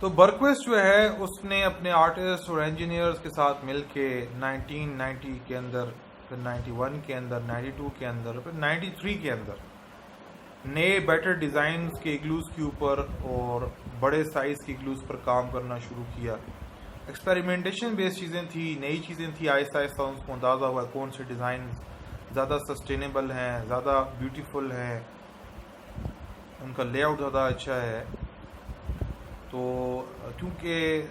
تو برکویس جو ہے اس نے اپنے آرٹسٹ اور انجینئرز کے ساتھ مل کے 1990 کے اندر، پھر 91 کے اندر، 92 کے اندر، پھر 93 کے اندر نئے بیٹر ڈیزائنز کے اگلوز کے اوپر اور بڑے سائز کے اگلوز پر کام کرنا شروع کیا. ایکسپیریمنٹیشن بیس چیزیں تھی، نئی چیزیں تھی. آہستہ آہستہ ان کو اندازہ ہوا کون سے ڈیزائن زیادہ سسٹینیبل ہیں، زیادہ بیوٹیفل ہیں، ان کا لے آؤٹ زیادہ اچھا ہے. تو کیونکہ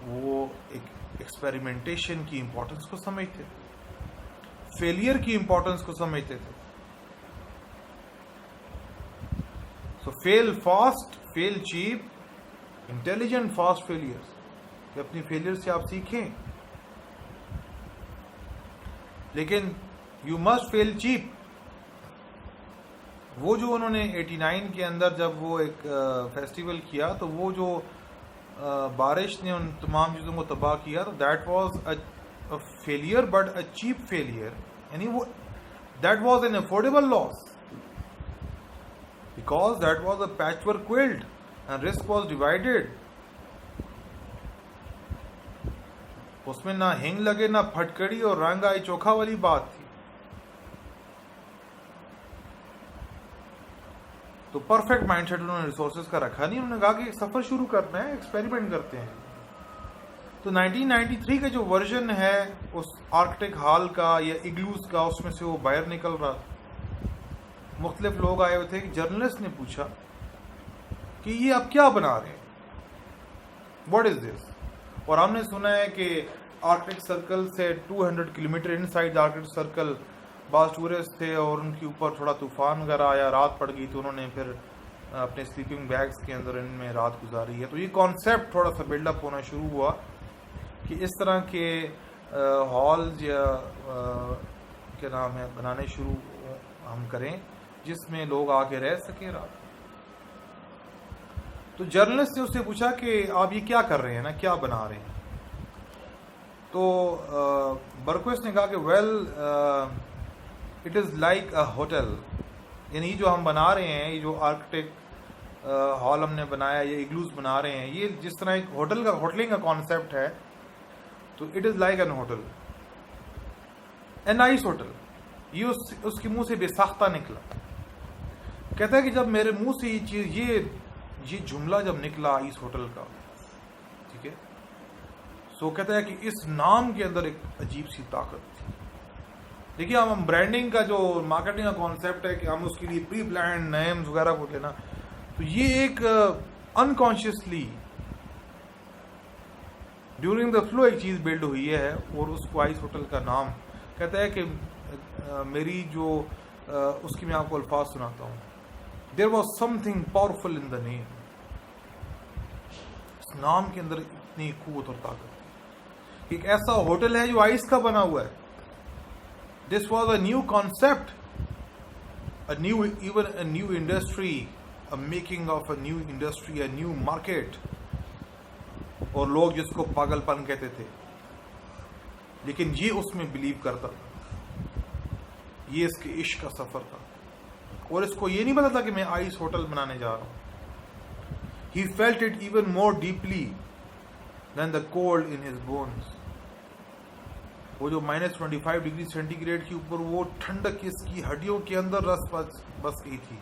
وہ ایک ایکسپیریمنٹیشن کی امپورٹنس کو سمجھتے تھے، فیلئر کی امپورٹنس کو سمجھتے تھے. سو فیل فاسٹ، فیل چیپ، انٹیلیجنٹ فاسٹ فیلئرز، کہ اپنی فیلئر سے آپ سیکھیں، لیکن یو مسٹ فیل چیپ. وہ جو انہوں نے 89 کے اندر جب وہ ایک فیسٹیول کیا تو وہ جو بارش نے ان تمام چیزوں کو تباہ کیا، تو that was a failure but a cheap failure. یعنی وہ that was an affordable loss because that was a patch work quilt and risk was divided. اس میں نہ ہنگ لگے، نہ پھٹکڑی اور رنگ آئی چوکھا والی بات تھی. تو پرفیکٹ مائنڈ سیٹ انہوں نے ریسورسز کا رکھا نہیں. انہوں نے کہا کہ سفر شروع کرنا ہے، ایکسپیریمنٹ کرتے ہیں. تو 1993 کا جو ورژن ہے اس آرکٹک ہال کا یا اگلوز کا، اس میں سے وہ باہر نکل رہا تھا. مختلف لوگ آئے ہوئے تھے. ایک جرنلسٹ نے پوچھا کہ یہ آپ کیا بنا رہے ہیں، واٹ از دس؟ اور ہم نے سنا ہے کہ آرکٹک سرکل سے 200 کلومیٹر ان سائڈ آرکٹک سرکل بعض ٹورسٹ تھے اور ان کے اوپر تھوڑا طوفان وغیرہ آیا، رات پڑ گئی، تو انہوں نے پھر اپنے سلیپنگ بیگز کے اندر ان میں رات گزاری ہے. تو یہ کانسیپٹ تھوڑا سا بلڈ اپ ہونا شروع ہوا کہ اس طرح کے ہالز یا کیا نام ہے بنانے شروع ہم کریں جس میں لوگ آ کے رہ سکیں رات. تو جرنلسٹ نے اس سے پوچھا کہ آپ یہ کیا کر رہے ہیں نا، کیا بنا رہے ہیں؟ تو برکویس نے کہا کہ well it is like a hotel. یعنی جو ہم بنا رہے ہیں، یہ جو آرکٹک ہال ہم نے بنایا، یہ اگلوز بنا رہے ہیں، یہ جس طرح ایک ہوٹل کا ہوٹلنگ کا کانسیپٹ ہے، تو it is like an hotel, a nice hotel. یہ اس کے منہ سے بے ساختہ نکلا. کہتا ہے کہ جب میرے منہ سے یہ چیز، یہ جملہ جب نکلا اس ہوٹل کا، ٹھیک ہے، سو کہتا ہے کہ اس نام کے اندر ایک عجیب سی طاقت تھی. دیکھیے ہم برانڈنگ کا جو مارکیٹنگ کا کانسیپٹ ہے کہ ہم اس کے لیے پری پلانڈ نیمز وغیرہ کو لینا، تو یہ ایک انکانشیسلی ڈیورنگ دا فلو ایک چیز بلڈ ہوئی ہے اور اس کو آئس ہوٹل کا نام. کہتا ہے کہ میری جو اس کی میں آپ کو الفاظ سناتا ہوں. There was something powerful in the name. اس نام کے اندر اتنی قوت اور طاقت. ایک ایسا ہوٹل ہے جو آئس کا بنا ہوا ہے. This was a new concept, even a new industry, a making of a new industry, a new market. اور لوگ جس کو پاگل پن کہتے تھے، لیکن یہ اس میں بلیو کرتا تھا. یہ اس کے عشق کا سفر تھا اور اس کو یہ نہیں پتا تھا کہ میں آئس ہوٹل بنانے جا رہا ہوں. He felt it even more deeply than the cold in his bones. وہ جو -25 ڈگری سینٹی گریڈ کے اوپر وہ ٹھنڈک اس کی ہڈیوں کے اندر رس بس گئی تھی.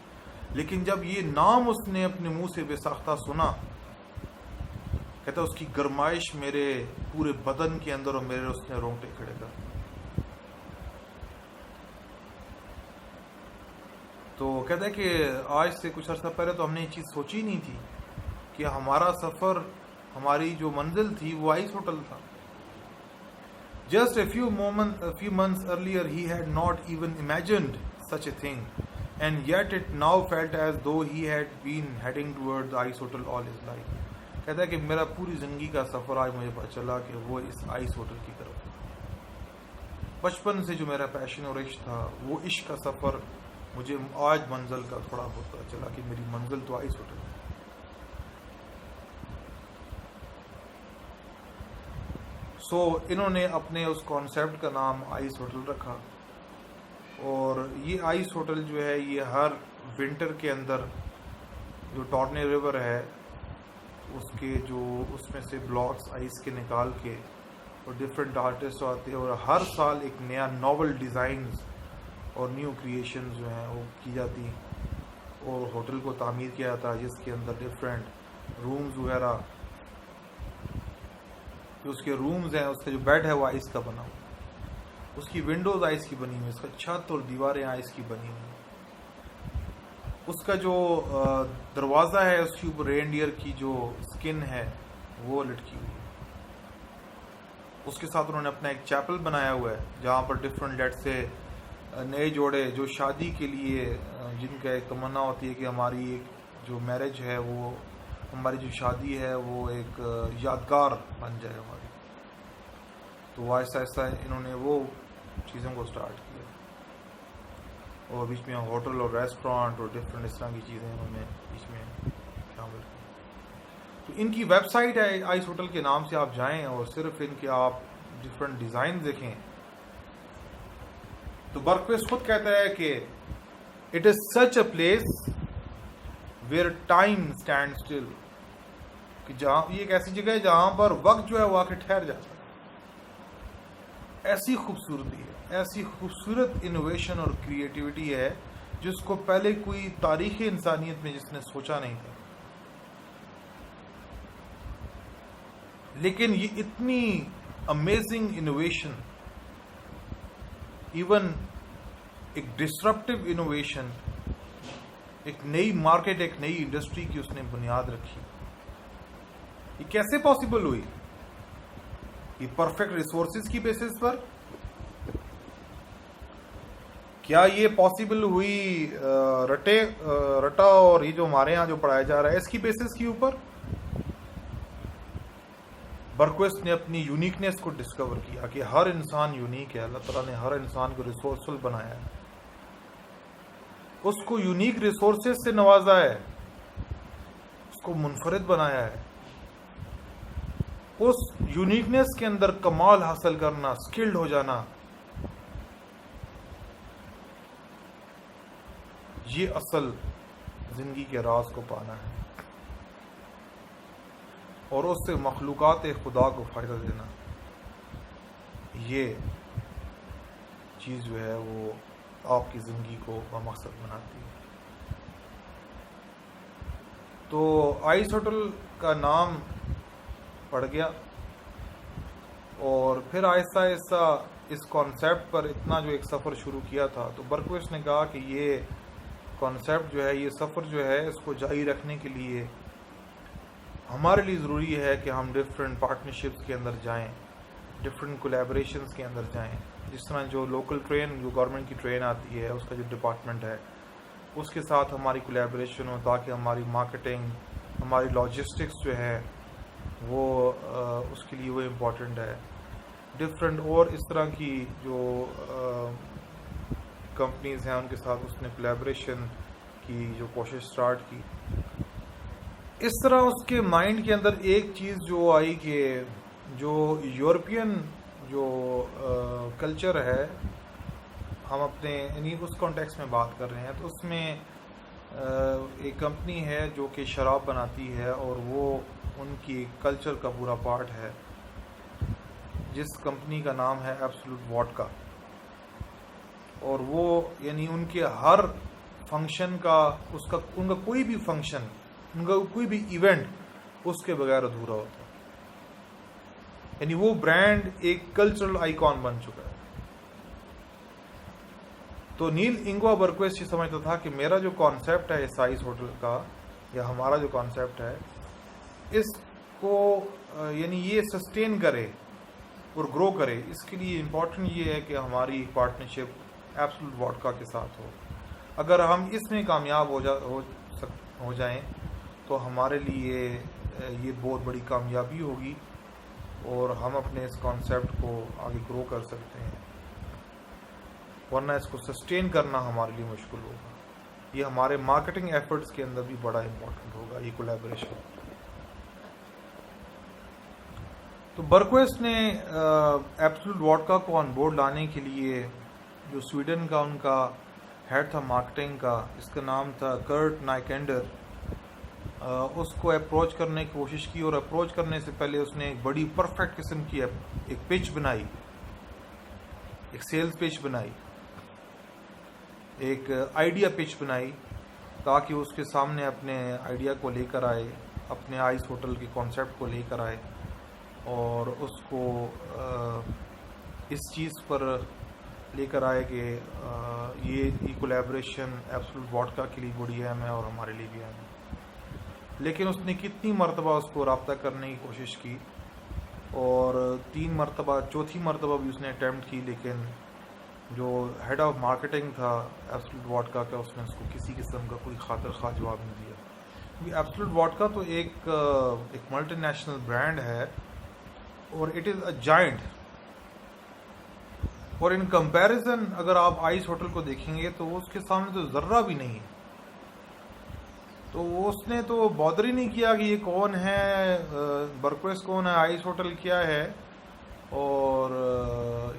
لیکن جب یہ نام اس نے اپنے منہ سے بے ساختہ سنا، کہتا اس کی گرمائش میرے پورے بدن کے اندر اور میرے اس نے رونگٹے کھڑے کر. تو کہتا ہے کہ آج سے کچھ عرصہ پہلے تو ہم نے یہ چیز سوچی نہیں تھی کہ ہمارا سفر، ہماری جو منزل تھی وہ آئس ہوٹل تھا. Just a few months earlier, he had not even imagined such a thing, and yet it now felt as though he had been heading towards the ice hotel all his life. کہتا ہے کہ میرا پوری زندگی کا سفر آج مجھے پتا چلا کہ وہ اس آئس ہوٹل کی طرف. بچپن سے جو میرا پیشن اور عشق تھا، وہ عشق کا سفر مجھے آج منزل کا تھوڑا بہت پتا چلا کہ میری منزل تو آئس ہوٹل ہے. سو انہوں نے اپنے اس کانسیپٹ کا نام آئس ہوٹل رکھا. اور یہ آئس ہوٹل جو ہے یہ ہر ونٹر کے اندر جو ٹورنے ریور ہے اس کے جو اس میں سے بلاکس آئس کے نکال کے اور ڈفرینٹ آرٹسٹ آتے ہیں اور ہر سال ایک نیا ناول ڈیزائنز اور نیو کریشنز جو ہیں وہ کی جاتی ہیں، اور ہوٹل کو تعمیر کیا جاتا ہے جس کے اندر ڈفرینٹ رومز وغیرہ، جو اس کے رومز ہیں، اس کا جو بیڈ ہے وہ آئس کا بنا ہوا، اس کی ونڈوز آئس کی بنی ہوئی، اس کا چھت اور دیواریں آئس کی بنی ہوئی، اس کا جو دروازہ ہے اس کے اوپر رینڈیئر کی جو سکن ہے وہ لٹکی ہوئی ہے۔ اس کے ساتھ انہوں نے اپنا ایک چیپل بنایا ہوا ہے جہاں پر ڈفرینٹ لیٹ سے نئے جوڑے جو شادی کے لیے جن کا ایک تمنا ہوتی ہے کہ ہماری ایک جو میرج ہے وہ، ہماری جو شادی ہے وہ ایک یادگار بن جائے ہماری، تو آہستہ آہستہ انہوں نے وہ چیزوں کو سٹارٹ کیا، اور بیچ میں ہوٹل اور ریسٹورانٹ اور ڈفرینٹ اس طرح کی چیزیں انہوں نے بیچ میں شامل کی۔ تو ان کی ویب سائٹ ہے آئس ہوٹل کے نام سے، آپ جائیں اور صرف ان کے آپ ڈفرینٹ ڈیزائن دیکھیں۔ تو برکویس خود کہتا ہے کہ it is such a place where time stand still, کہ جہاں یہ ایک ایسی جگہ ہے جہاں پر وقت جو ہے وہ آ کے ٹھہر جاتا ہے۔ ایسی خوبصورتی ہے، ایسی خوبصورت انوویشن اور کریٹیوٹی ہے جس کو پہلے کوئی تاریخ انسانیت میں جس نے سوچا نہیں تھا، لیکن یہ اتنی امیزنگ انوویشن، ایون ایک ڈسرپٹیو انوویشن، ایک نئی مارکیٹ، ایک نئی انڈسٹری کی اس نے بنیاد رکھی۔ یہ کیسے پاسبل ہوئی؟ یہ پرفیکٹ ریسورسز کی بیسس پر؟ کیا یہ پاسبل ہوئی رٹا اور یہ جو ہمارے ہاں جو پڑھایا جا رہا ہے اس کی بیسس کے اوپر؟ برکویس نے اپنی یونیکنیس کو ڈسکور کیا کہ ہر انسان یونیک ہے، اللہ تعالیٰ نے ہر انسان کو ریسورسفل بنایا ہے، اس کو یونیک ریسورسز سے نوازا ہے، اس کو منفرد بنایا ہے۔ اس یونیکنیس کے اندر کمال حاصل کرنا، سکلڈ ہو جانا، یہ اصل زندگی کے راز کو پانا ہے، اور اس سے مخلوقات خدا کو فائدہ دینا، یہ چیز جو ہے وہ آپ کی زندگی کو بمقصد بناتی ہے۔ تو آئس ہوٹل کا نام پڑ گیا، اور پھر آہستہ آہستہ اس کانسیپٹ پر اتنا جو ایک سفر شروع کیا تھا، تو برکویس نے کہا کہ یہ کانسیپٹ جو ہے، یہ سفر جو ہے، اس کو جاری رکھنے کے لیے ہمارے لیے ضروری ہے کہ ہم ڈفرینٹ پارٹنرشپس کے اندر جائیں، ڈفرینٹ کولیبریشنز کے اندر جائیں، جس طرح جو لوکل ٹرین، جو گورنمنٹ کی ٹرین آتی ہے، اس کا جو ڈپارٹمنٹ ہے اس کے ساتھ ہماری کولیبریشن ہو، تاکہ ہماری مارکیٹنگ، ہماری لاجسٹکس جو ہے وہ اس کے لیے وہ امپورٹنٹ ہے۔ ڈفرینٹ اور اس طرح کی جو کمپنیز ہیں ان کے ساتھ اس نے کولیبریشن کی جو کوشش سٹارٹ کی۔ اس طرح اس کے مائنڈ کے اندر ایک چیز جو آئی کہ جو یورپین جو کلچر ہے، ہم اپنے یعنی اس کانٹیکس میں بات کر رہے ہیں، تو اس میں ایک کمپنی ہے جو کہ شراب بناتی ہے، اور وہ ان کی کلچر کا پورا پارٹ ہے، جس کمپنی کا نام ہے ایبسولوٹ واڈکا، اور وہ یعنی ان کے ہر فنکشن کا، ان کا کوئی بھی فنکشن، ان کا کوئی بھی ایونٹ اس کے بغیر ادھورا ہوتا ہے، یعنی وہ برانڈ ایک کلچرل آئیکن بن چکا ہے۔ تو نیل انگوا برکویس یہ سمجھتا تھا کہ میرا جو کانسیپٹ ہے اس آئس ہوٹل کا، یا ہمارا جو کانسیپٹ ہے، اس کو یعنی یہ سسٹین کرے اور گرو کرے، اس کے لیے امپورٹنٹ یہ ہے کہ ہماری پارٹنرشپ ایبسولوٹ واڈکا کے ساتھ ہو۔ اگر ہم اس میں کامیاب ہو جائیں تو ہمارے لیے یہ بہت بڑی کامیابی ہوگی، اور ہم اپنے اس کانسیپٹ کو آگے گرو کر سکتے ہیں، ورنہ اس کو سسٹین کرنا ہمارے لیے مشکل ہوگا۔ یہ ہمارے مارکیٹنگ ایفرٹس کے اندر بھی بڑا امپورٹنٹ ہوگا یہ کولیبریشن۔ تو برکویس نے ایبسولوٹ واڈکا کو آن بورڈ لانے کے لیے جو سویڈن کا ان کا ہیڈ تھا مارکیٹنگ کا، اس کا نام تھا کرٹ نائکینڈر، اس کو اپروچ کرنے کی کوشش کی, اور اپروچ کرنے سے پہلے اس نے ایک بڑی پرفیکٹ قسم کی ایک پچ بنائی, ایک سیلز پچ بنائی, ایک آئیڈیا پچ بنائی, تاکہ اس کے سامنے اپنے آئیڈیا کو لے کر آئے, اپنے آئس ہوٹل کے کانسیپٹ کو لے کر آئے, اور اس کو اس چیز پر لے کر آئے کہ یہ کولیبریشن ایبسولوٹ وڈکا کے لیے بڑی اہم ہے اور ہمارے لیے بھی اہم ہے. لیکن اس نے کتنی مرتبہ اس کو رابطہ کرنے کی کوشش کی, اور 3 مرتبہ, چوتھی مرتبہ بھی اس نے اٹیمپٹ کی, لیکن جو ہیڈ آف مارکیٹنگ تھا ایبسولوٹ وڈکا کا, اس نے اس کو کسی قسم کا کوئی خاطر خواہ جواب نہیں دیا. کیونکہ ایبسولوٹ وڈکا تو ایک ملٹی نیشنل برانڈ ہے, اور اٹ از اے جائنٹ, اور ان کمپیریزن اگر آپ آئس ہوٹل کو دیکھیں گے تو اس کے سامنے تو ذرہ بھی نہیں ہے. تو اس نے تو بادر ہی نہیں کیا کہ یہ کون ہے, برکویس کون ہے, آئس ہوٹل کیا ہے, اور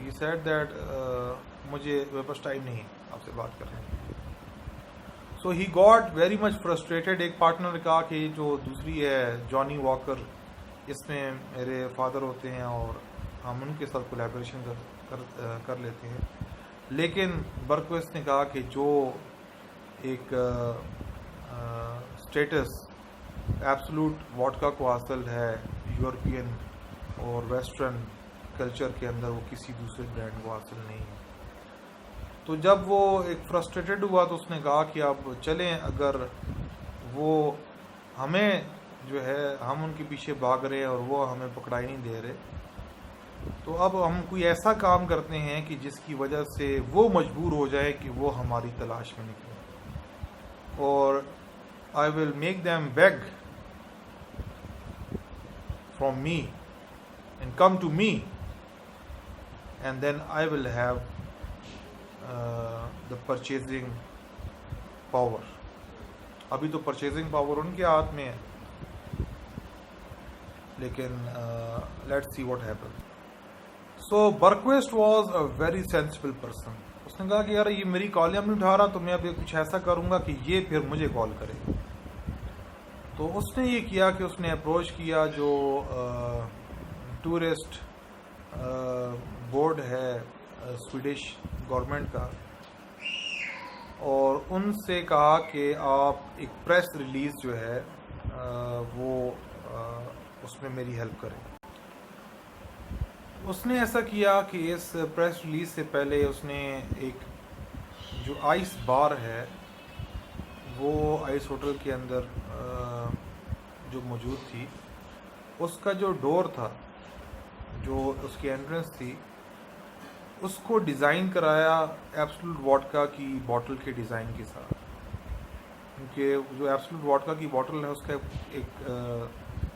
یہ سیڈ دیٹ مجھے میرے پاس ٹائم نہیں ہے آپ سے بات کرنے کی. So he got very much frustrated. ایک پارٹنر نے کہا کہ جو دوسری ہے جانی واکر, اس میں میرے فادر ہوتے ہیں اور ہم ان کے ساتھ کولیبریشن کر لیتے ہیں. لیکن برکویس نے کہا کہ جو ایک اسٹیٹس ایبسولوٹ وڈکا کو حاصل ہے یورپین اور ویسٹرن کلچر کے اندر, وہ کسی دوسرے برانڈ کو حاصل نہیں ہے. تو جب وہ ایک فرسٹریٹڈ ہوا تو اس نے کہا کہ اب چلیں, اگر وہ ہمیں جو ہے ہم ان کے پیچھے بھاگ رہے ہیں اور وہ ہمیں پکڑائی نہیں دے رہے, تو اب ہم کوئی ایسا کام کرتے ہیں کہ جس کی وجہ سے وہ مجبور ہو جائے کہ وہ ہماری تلاش میں نکلے, اور I will make them beg from me and come to me, and then I will have the purchasing power. ابھی تو purchasing power ان کے ہاتھ میں ہے, لیکن let's see what happens. So Bergquist was a very sensible person. اس نے کہا کہ یار یہ میری کالیں نہیں اٹھا رہا, تو میں اب کچھ ایسا کروں گا کہ یہ پھر مجھے کال کرے. تو اس نے یہ کیا کہ اس نے اپروچ کیا جو ٹورسٹ بورڈ ہے سویڈش گورنمنٹ کا, اور ان سے کہا کہ آپ ایک پریس ریلیز جو ہے وہ اس میں میری ہیلپ کریں. اس نے ایسا کیا کہ اس پریس ریلیز سے پہلے اس نے ایک جو آئس بار ہے وہ آئس ہوٹل کے اندر جو موجود تھی, اس کا جو ڈور تھا, جو اس کی انٹرنس تھی, اس کو ڈیزائن کرایا ایبسولوٹ وڈکا کی باٹل کے ڈیزائن کے ساتھ. کیونکہ جو ایبسولوٹ وڈکا کی باٹل ہے اس کا ایک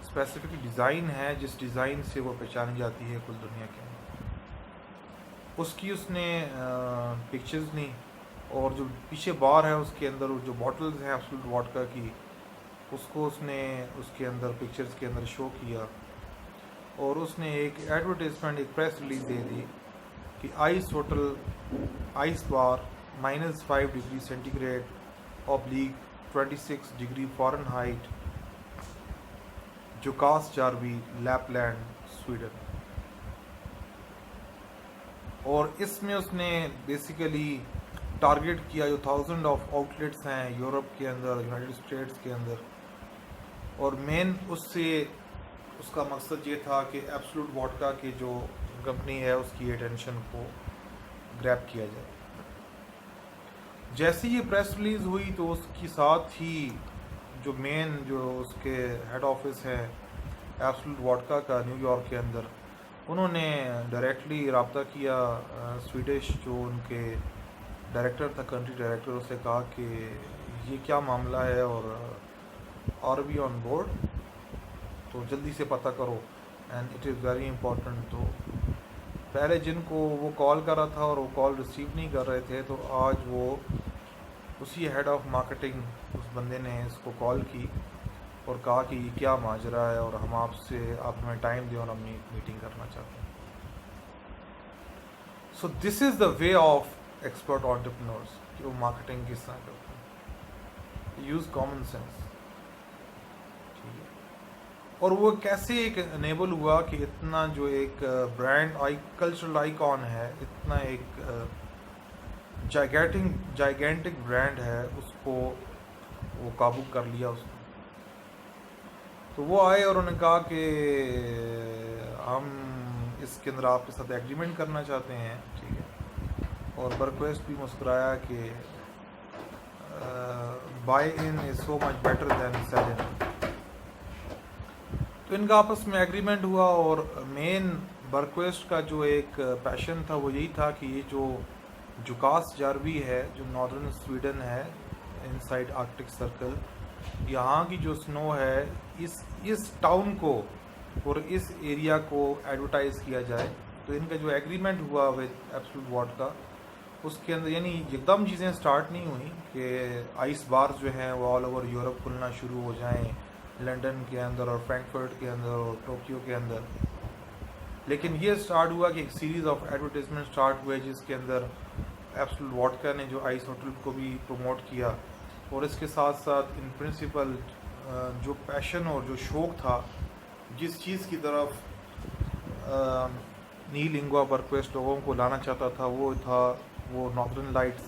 اسپیسیفک ڈیزائن ہے, جس ڈیزائن سے وہ پہچانی جاتی ہے کل دنیا کے اندر. اس کی اس نے پکچرز لی, اور جو پیچھے بار ہے اس کے اندر جو باٹلز ہیں ایبسولوٹ وڈکا کی, اس کو اس نے اس کے اندر پکچرز کے اندر شو کیا, اور اس نے ایک ایڈورٹیزمنٹ, ایک پریس ریلیز دے دی کہ ice hotel ice bar -5 degree centigrade / 26 degree Fahrenheit, Jukkasjarvi, Lapland, Sweden. اور اس میں اس نے بیسیکلی ٹارگیٹ کیا جو 1000 آف آؤٹ لیٹس ہیں یورپ کے اندر, یونائٹڈ اسٹیٹس کے اندر, اور مین اس کا مقصد یہ تھا کہ ایبسولوٹ وڈکا کی جو کمپنی ہے اس کی اٹینشن کو گریب کیا جائے. جیسے یہ پریس ریلیز ہوئی تو اس کی ساتھ ہی جو مین جو اس کے ہیڈ آفس ہے ایبسولوٹ وڈکا کا نیو یارک کے اندر, انہوں نے ڈائریکٹلی رابطہ کیا سویڈش جو ان کے ڈائریکٹر تھا, کنٹری ڈائریکٹر, اس سے کہا کہ یہ کیا معاملہ ہے اور وی آن بورڈ, تو جلدی سے پتہ کرو, and it is very important. تو پہلے جن کو وہ کال کر رہا تھا اور وہ کال ریسیو نہیں کر رہے تھے, تو آج وہ اسی ہیڈ آف مارکیٹنگ اس بندے نے اس کو کال کی اور کہا کہ یہ کیا ماجرا ہے, اور ہم آپ ہمیں ٹائم دیں اور ہم میٹنگ کرنا چاہتے ہیں. سو this is the way of expert entrepreneurs کہ وہ مارکیٹنگ کس طرح کرتے ہیں. Use common sense. اور وہ کیسے ایک انیبل ہوا کہ اتنا جو ایک برانڈ کلچرل آئیکن ہے، اتنا ایک جائگینٹک برانڈ ہے، اس کو وہ قابو کر لیا اس نے. تو وہ آئے اور انہوں نے کہا کہ ہم اس کے اندر آپ کے ساتھ ایگریمنٹ کرنا چاہتے ہیں. ٹھیک ہے. اور برکویسٹ بھی مسکرایا کہ buy in is so much better than sell in. تو ان کا آپس میں ایگریمنٹ ہوا. اور مین برکویسٹ کا جو ایک پیشن تھا وہ یہی تھا کہ یہ جو جوکاس جاروی ہے، جو ناردرن سویڈن ہے ان سائڈ آرکٹک سرکل، یہاں کی جو سنو ہے اس ٹاؤن کو اور اس ایریا کو ایڈورٹائز کیا جائے. تو ان کا جو ایگریمنٹ ہوا وتھ ایبسولوٹ واٹ کا، اس کے اندر یعنی ایک دم چیزیں سٹارٹ نہیں ہوئیں کہ آئس بار جو ہیں وہ آل اوور یورپ کھلنا شروع ہو جائیں، لنڈن کے اندر اور فرینکفرٹ کے اندر اور ٹوکیو کے اندر. لیکن یہ سٹارٹ ہوا کہ ایک سیریز آف ایڈورٹیزمنٹ سٹارٹ ہوئے جس کے اندر ایبسولوٹ واٹکا نے جو آئس ہوٹل کو بھی پروموٹ کیا. اور اس کے ساتھ ساتھ ان پرنسپل جو پیشن اور جو شوق تھا جس چیز کی طرف نیل انگوا برکویسٹ لوگوں کو لانا چاہتا تھا، وہ تھا وہ ناردرن لائٹس،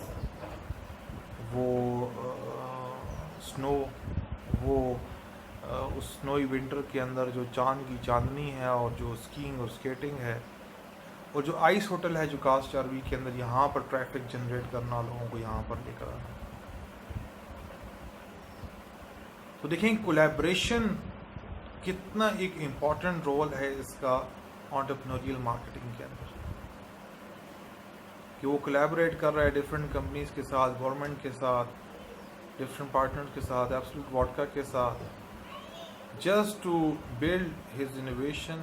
وہ سنو، وہ اس سنوئی ونٹر کے اندر جو چاند کی چاندنی ہے اور جو اسکیئنگ اور اسکیٹنگ ہے، اور جو آئس ہوٹل ہے جو جوکاس جاروی کے اندر یہاں پر ٹریفک جنریٹ کرنا، لوگوں کو یہاں پر لے کر آنا. تو دیکھیں کولیبریشن کتنا ایک امپورٹنٹ رول ہے اس کا انٹرپرینوریل مارکیٹنگ کے اندر، کہ وہ کولیبریٹ کر رہا ہے ڈفرینٹ کمپنیز کے ساتھ، گورنمنٹ کے ساتھ، ڈفرینٹ پارٹنرز کے ساتھ، ایبسولوٹ واٹکا کے ساتھ، just to build his innovation,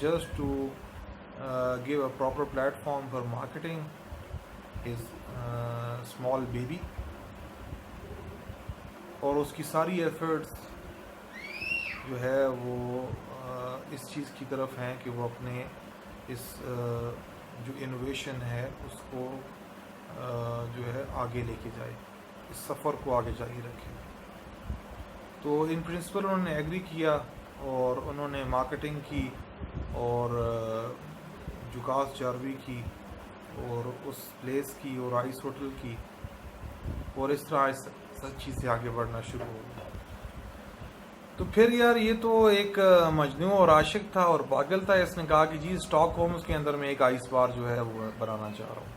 just to give a proper platform for marketing his small baby. اور اس کی ساری ایفرٹس جو ہے وہ اس چیز کی طرف ہیں کہ وہ اپنے اس جو انوویشن ہے اس کو جو ہے آگے لے کے جائے، اس سفر کو آگے جاری رکھے. تو ان پرنسپل انہوں نے ایگری کیا اور انہوں نے مارکیٹنگ کی اور جوکاس جاروی کی اور اس پلیس کی اور آئس ہوٹل کی، اور اس طرح سب چیزیں آگے بڑھنا شروع ہو گئی. تو پھر یار یہ تو ایک مجنون اور عاشق تھا اور پاگل تھا. اس نے کہا کہ جی اسٹاک ہومز کے اندر میں ایک آئس بار جو ہے وہ بنانا چاہ رہا ہوں.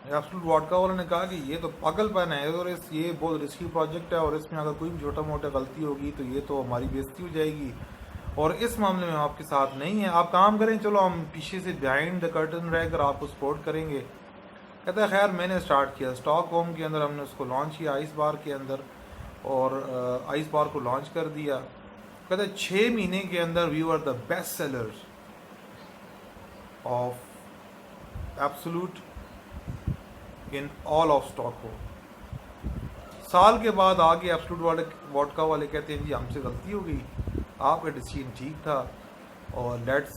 ایبسولوٹ واٹکا والوں نے کہا کہ یہ تو پاگل پن ہے اور یہ بہت رسکی پروجیکٹ ہے، اور اس میں اگر کوئی بھی چھوٹا موٹا غلطی ہوگی تو یہ تو ہماری بےزتی ہو جائے گی، اور اس معاملے میں آپ کے ساتھ نہیں ہیں. آپ کام کریں، چلو ہم پیچھے سے بیہائنڈ دا کرٹن رہ کر آپ کو سپورٹ کریں گے. کہتا ہے خیر میں نے اسٹارٹ کیا اسٹاک ہوم کے اندر، ہم نے اس کو لانچ کیا آئس بار کے اندر، اور آئس بار کو لانچ کر دیا. کہتا ہے 6 مہینے کے اندر we are the best sellers of Absolut in all of Stockholm. سال کے بعد آگے ایبسولوٹ واٹکا والے کہتے ہیں جی ہم سے غلطی ہو گئی، آپ کا ڈیسیژن ٹھیک تھا، اور let's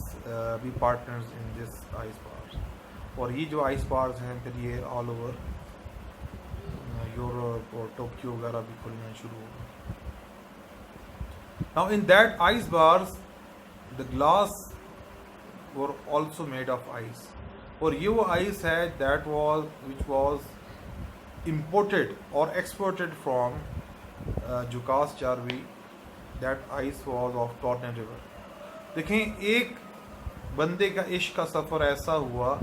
be partners in this ice bars. اور یہ جو آئس بارز ہیں پھر یہ آل اوور یورپ اور ٹوکیو وغیرہ بھی کھلنا شروع ہو گئے. Now in that ice bars the glass were also made of ice. اور یہ وہ آئس ہے that was which was imported or exported from جوکاس جاروی. That ice was of Torne River. دیکھیں ایک بندے کا عشق کا سفر ایسا ہوا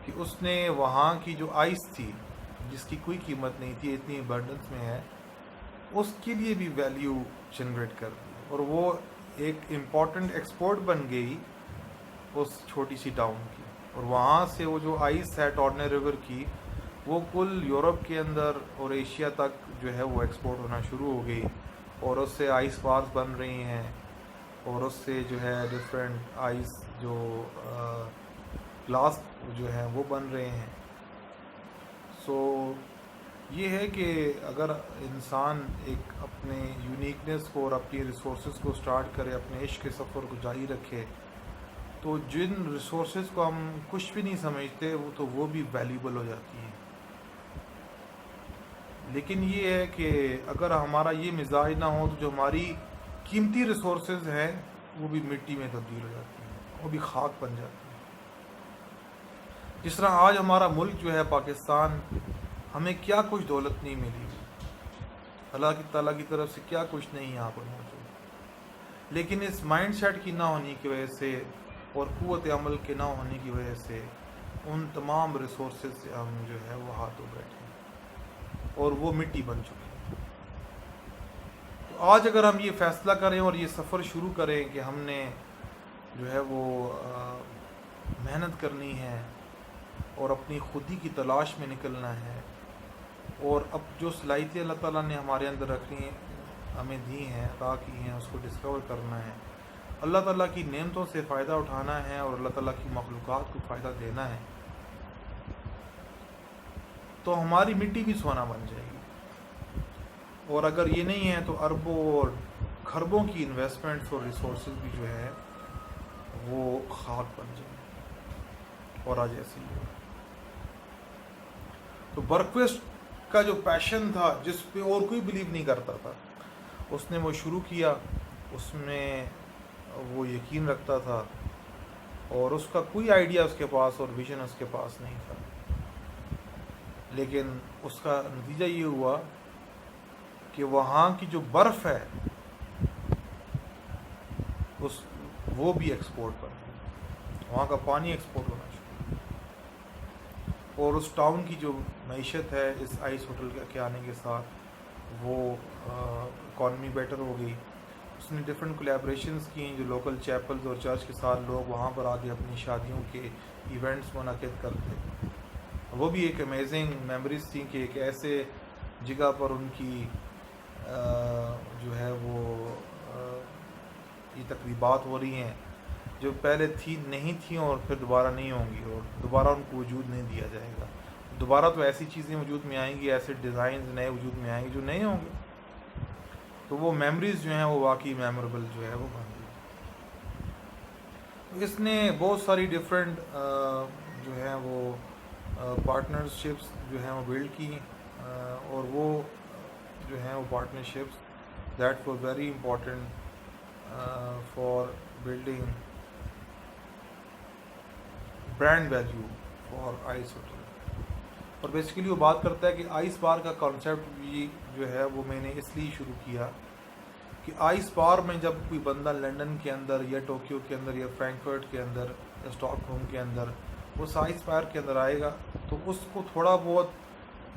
کہ اس نے وہاں کی جو آئس تھی جس کی کوئی قیمت نہیں تھی، اتنی ابنڈنس میں ہے، اس کے لیے بھی ویلیو جنریٹ کر دی، اور وہ ایک امپورٹنٹ ایکسپورٹ بن گئی اس چھوٹی سی ٹاؤن کی. اور وہاں سے وہ جو آئس ہے ٹورنے ریور کی، وہ کل یورپ کے اندر اور ایشیا تک جو ہے وہ ایکسپورٹ ہونا شروع ہو گئی، اور اس سے آئس بارز بن رہی ہیں، اور اس سے جو ہے ڈفرینٹ آئس جو گلاس جو ہیں وہ بن رہے ہیں. سو یہ ہے کہ اگر انسان ایک اپنے یونیکنیس کو اور اپنی ریسورسز کو سٹارٹ کرے، اپنے عشق کے سفر کو جاری رکھے، تو جن ریسورسز کو ہم کچھ بھی نہیں سمجھتے وہ بھی ویلیبل ہو جاتی ہیں. لیکن یہ ہے کہ اگر ہمارا یہ مزاج نہ ہو تو جو ہماری قیمتی ریسورسز ہیں وہ بھی مٹی میں تبدیل ہو جاتی ہیں، وہ بھی خاک بن جاتی ہیں. جس طرح آج ہمارا ملک جو ہے پاکستان، ہمیں کیا کچھ دولت نہیں ملی، اللہ تعالیٰ کی طرف سے کیا کچھ نہیں یہاں پر موجود، لیکن اس مائنڈ سیٹ کی نہ ہونے کی وجہ سے اور قوت عمل کے نہ ہونے کی وجہ سے ان تمام ریسورسز سے ہم جو ہے وہ ہاتھ دھو بیٹھے ہیں اور وہ مٹی بن چکے ہیں. تو آج اگر ہم یہ فیصلہ کریں اور یہ سفر شروع کریں کہ ہم نے جو ہے وہ محنت کرنی ہے اور اپنی خودی کی تلاش میں نکلنا ہے، اور اب جو صلاحیتیں اللہ تعالیٰ نے ہمارے اندر رکھی ہیں، ہمیں دی ہیں، عطا کی ہیں، اس کو ڈسکور کرنا ہے، اللہ تعالیٰ کی نعمتوں سے فائدہ اٹھانا ہے اور اللہ تعالیٰ کی مخلوقات کو فائدہ دینا ہے، تو ہماری مٹی بھی سونا بن جائے گی. اور اگر یہ نہیں ہے تو اربوں اور کھربوں کی انویسٹمنٹس اور ریسورسز بھی جو ہے وہ خاک بن جائیں گے. اور آج ایسے ہی ہوا. تو برکویسٹ کا جو پیشن تھا، جس پہ اور کوئی بلیو نہیں کرتا تھا، اس نے وہ شروع کیا، اس میں وہ یقین رکھتا تھا اور اس کا کوئی آئیڈیا اس کے پاس اور ویژن اس کے پاس نہیں تھا، لیکن اس کا نتیجہ یہ ہوا کہ وہاں کی جو برف ہے وہ بھی ایکسپورٹ پر ہے، وہاں کا پانی ایکسپورٹ ہونا شروع، اور اس ٹاؤن کی جو معیشت ہے اس آئس ہوٹل کے آنے کے ساتھ وہ اکانومی بیٹر ہو گئی. اس نے ڈفرینٹ کولیبریشنز کی جو لوکل چیپلز اور چرچ کے ساتھ لوگ وہاں پر آ کے اپنی شادیوں کے ایونٹس منعقد کرتے. وہ بھی ایک امیزنگ میموریز تھیں کہ ایک ایسے جگہ پر ان کی جو ہے وہ یہ تقریبات ہو رہی ہیں جو پہلے نہیں تھیں اور پھر دوبارہ نہیں ہوں گی اور دوبارہ ان کو وجود نہیں دیا جائے گا. دوبارہ تو ایسی چیزیں وجود میں آئیں گی، ایسے ڈیزائنز نئے وجود میں آئیں گے جو نئے ہوں گے. تو وہ میموریز جو ہیں وہ واقعی میموریبل جو ہے وہ بن گئی. اس نے بہت ساری ڈفرینٹ جو ہیں وہ پارٹنرشپس جو ہیں وہ بلڈ کی، اور وہ جو ہیں وہ partnerships that for very important for building brand value for ice hotel. اور بیسیکلی وہ بات کرتا ہے کہ آئس بار کا کانسیپٹ بھی جو ہے وہ میں نے اس لیے شروع کیا کہ آئس بار میں جب کوئی بندہ لنڈن کے اندر یا ٹوکیو کے اندر یا فرینکفرٹ کے اندر یا اسٹاک ہوم کے اندر اس آئس بار کے اندر آئے گا تو اس کو تھوڑا بہت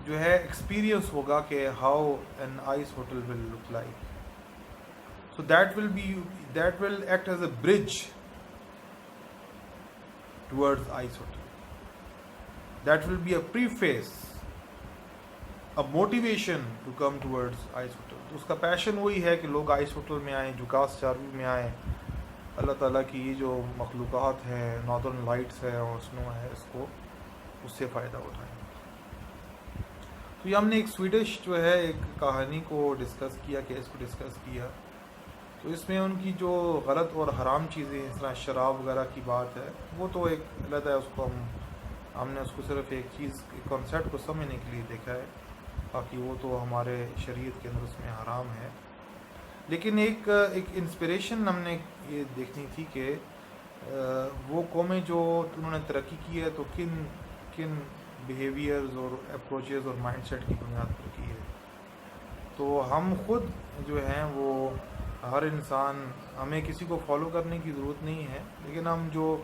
جو ہے ایکسپیرینس ہوگا کہ how an ice hotel will look like. So that will act as a bridge towards ice hotel. That will be a preface, a motivation to come towards ice hotel. تو اس کا پیشن وہی ہے کہ لوگ آئس ہوٹل میں آئیں، جوکاس چاروی میں آئیں، اللہ تعالیٰ کی یہ جو مخلوقات ہیں، ناردرن لائٹس ہے اور سنو ہے، اس سے فائدہ اٹھائیں. تو یہ ہم نے ایک سویڈش جو ہے ایک کہانی کو ڈسکس کیا، کیس کو ڈسکس کیا. تو اس میں ان کی جو غلط اور حرام چیزیں اس طرح شراب وغیرہ کی بات ہے وہ تو ایک علیحدہ ہے، اس کو ہم نے اس کو صرف ایک چیز کانسیپٹ کو سمجھنے کے لیے دیکھا ہے، باقی وہ تو ہمارے شریعت کے اندر اس میں حرام ہے. لیکن ایک انسپریشن ہم نے یہ دیکھنی تھی کہ وہ قومیں جو انہوں نے ترقی کی ہے تو کن بیہیویئرز اور اپروچز اور مائنڈ سیٹ کی بنیاد پر کی ہے. تو ہم خود جو ہیں وہ ہر انسان، ہمیں کسی کو فالو کرنے کی ضرورت نہیں ہے، لیکن ہم جو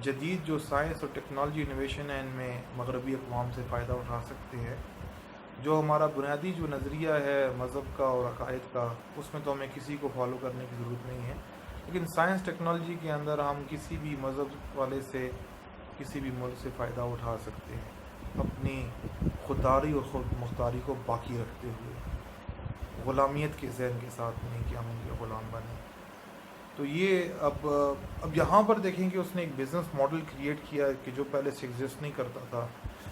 جدید جو سائنس اور ٹیکنالوجی انویشن ہے ان میں مغربی اقوام سے فائدہ اٹھا سکتے ہیں. جو ہمارا بنیادی جو نظریہ ہے مذہب کا اور عقائد کا، اس میں تو ہمیں کسی کو فالو کرنے کی ضرورت نہیں ہے، لیکن سائنس ٹیکنالوجی کے اندر ہم کسی بھی مذہب والے سے، کسی بھی ملک سے فائدہ اٹھا سکتے ہیں، اپنی خودداری اور خود مختاری کو باقی رکھتے ہوئے، غلامیت کے ذہن کے ساتھ نہیں کہ ہم ان کے غلام بنیں. تو یہ اب یہاں پر دیکھیں کہ اس نے ایک بزنس ماڈل کریٹ کیا کہ جو پہلے سے ایگزسٹ نہیں کرتا تھا.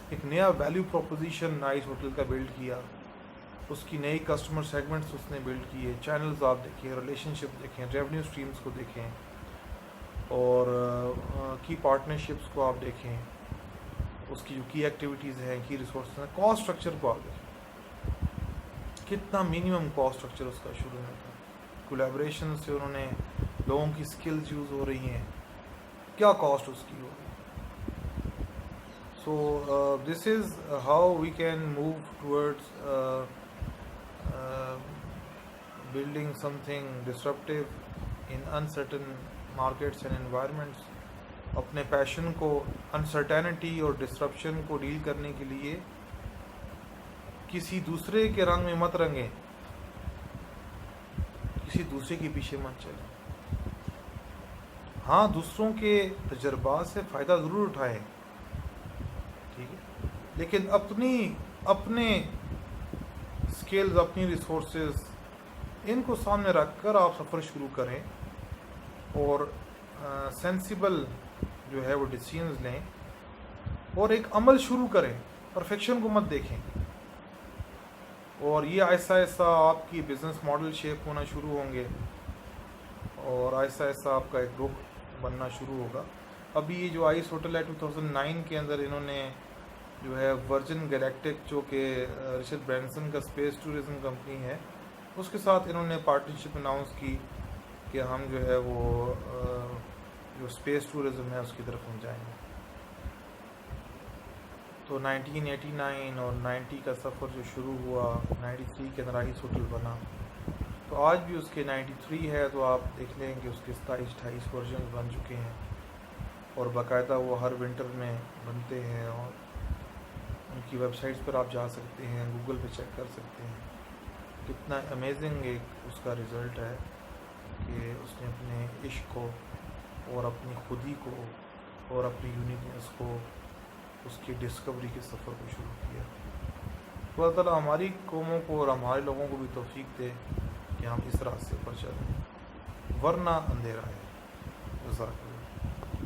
ایک نیا ویلیو پروپوزیشن آئس ہوٹل کا بلڈ کیا، اس کی نئی کسٹمر سیگمنٹس اس نے بلڈ کیے، چینلز آپ دیکھیں، ریلیشن شپ دیکھیں، ریونیو سٹریمز کو دیکھیں، اور کی پارٹنرشپس کو آپ دیکھیں، اس کی جو کی ایکٹیویٹیز ہیں، کی ریسورسز ہیں، کاسٹ اسٹرکچر کو آپ دیکھیں، کتنا منیمم کاسٹ اسٹرکچر اس کا شروع میں تھا. کولیبریشن سے انہوں نے لوگوں کی سکلز یوز ہو رہی ہیں, کیا کاسٹ اس کی ہوگی. So this is how we can move towards building something disruptive in uncertain markets and environments. اپنے پیشن کو, انسرٹینٹی اور ڈسرپشن کو ڈیل کرنے کے لیے کسی دوسرے کے رنگ میں مت رنگیں, کسی دوسرے کے پیچھے مت چلیں. ہاں, دوسروں کے تجربات سے فائدہ ضرور اٹھائیں, ٹھیک ہے, لیکن اپنے اسکلز, اپنی ریسورسز, ان کو سامنے رکھ کر آپ سفر شروع کریں اور سینسیبل جو ہے وہ ڈیسیژنز لیں اور ایک عمل شروع کریں. پرفیکشن کو مت دیکھیں, اور یہ آہستہ آہستہ آپ کی بزنس ماڈل شیپ ہونا شروع ہوں گے اور آہستہ آہستہ آپ کا ایک رخ بننا شروع ہوگا. ابھی یہ جو آئس ہوٹل ہے 2009 کے اندر انہوں نے جو ہے ورجن گلیکٹک, جو کہ رچرڈ برینسن کا اسپیس ٹورزم کمپنی ہے, اس کے ساتھ انہوں نے پارٹنرشپ اناؤنس کی کہ ہم جو ہے وہ جو اسپیس ٹورزم ہے اس کی طرف ہم جائیں گے. تو 1989 اور 90 کا سفر جو شروع ہوا, 93 کے اندر آئس ہوٹل بنا, تو آج بھی اس کے 93 ہے, تو آپ دیکھ لیں کہ اس کے 27-28 ورژن بن چکے ہیں اور باقاعدہ وہ ہر ونٹر میں بنتے ہیں, اور ان کی ویب سائٹس پر آپ جا سکتے ہیں, گوگل پہ چیک کر سکتے ہیں. کتنا امیزنگ ایک اس کا رزلٹ ہے کہ اس نے اپنے عشق کو اور اپنی خودی کو اور اپنی یونیکنیس کو, اس کی ڈسکوری کے سفر کو شروع کیا. اللہ تعالیٰ ہماری قوموں کو اور ہمارے لوگوں کو بھی توفیق دے کہ ہم اس راستے پر چلیں, ورنہ اندھیرا ہے. جزاک اللہ.